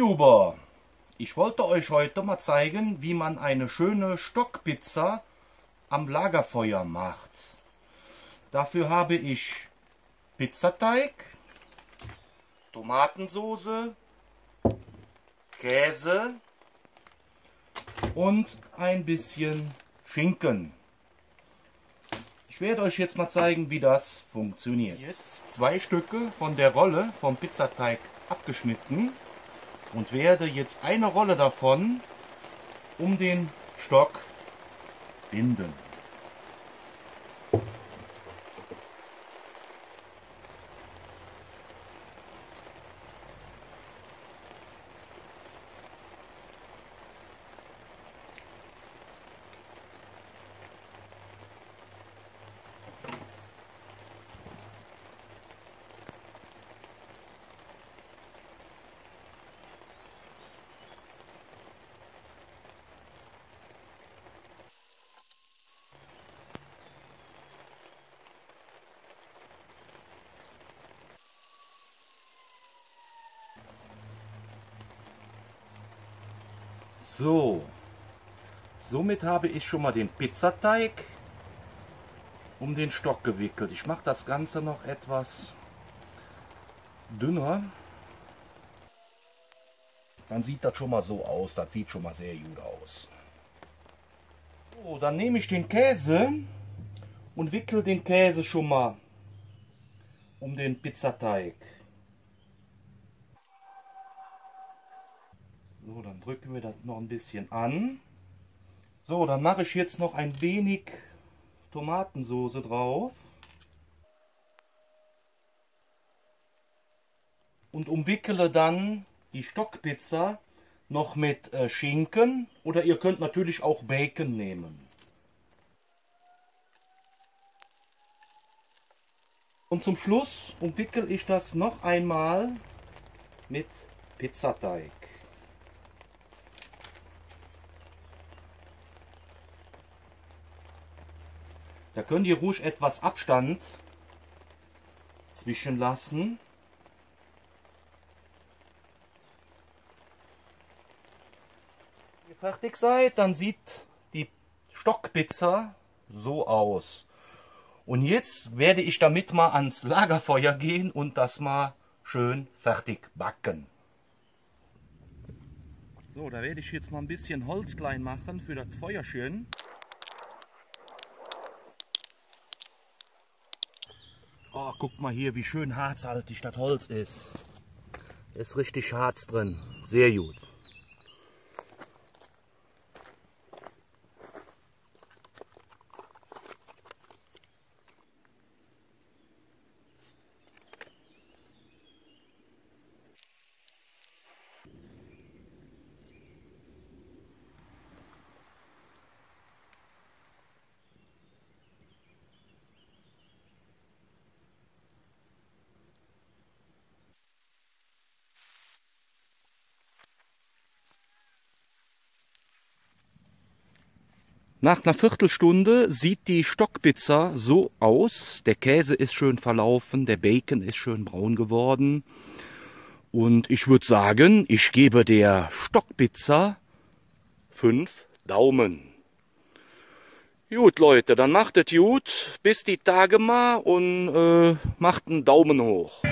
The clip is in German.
YouTuber, ich wollte euch heute mal zeigen, wie man eine schöne Stockpizza am Lagerfeuer macht. Dafür habe ich Pizzateig, Tomatensoße, Käse und ein bisschen Schinken. Ich werde euch jetzt mal zeigen, wie das funktioniert. Jetzt 2 Stücke von der Rolle vom Pizzateig abgeschnitten und werde jetzt eine Rolle davon um den Stock binden. So, somit habe ich schon mal den Pizzateig um den Stock gewickelt. Ich mache das Ganze noch etwas dünner. Dann sieht das schon mal so aus. Das sieht schon mal sehr gut aus. So, dann nehme ich den Käse und wickel den Käse schon mal um den Pizzateig. So, dann drücken wir das noch ein bisschen an. So, dann mache ich jetzt noch ein wenig Tomatensoße drauf. Und umwickele dann die Stockpizza noch mit Schinken oder ihr könnt natürlich auch Bacon nehmen. Und zum Schluss umwickel ich das noch einmal mit Pizzateig. Da könnt ihr ruhig etwas Abstand zwischenlassen. Wenn ihr fertig seid, dann sieht die Stockpizza so aus. Und jetzt werde ich damit mal ans Lagerfeuer gehen und das mal schön fertig backen. So, da werde ich jetzt mal ein bisschen Holz klein machen für das Feuerchen. Oh, guck mal hier, wie schön harzhaltig das Holz ist. Ist richtig Harz drin. Sehr gut. Nach einer Viertelstunde sieht die Stockpizza so aus. Der Käse ist schön verlaufen, der Bacon ist schön braun geworden. Und ich würde sagen, ich gebe der Stockpizza 5 Daumen. Gut Leute, dann macht es gut, bis die Tage mal und macht einen Daumen hoch.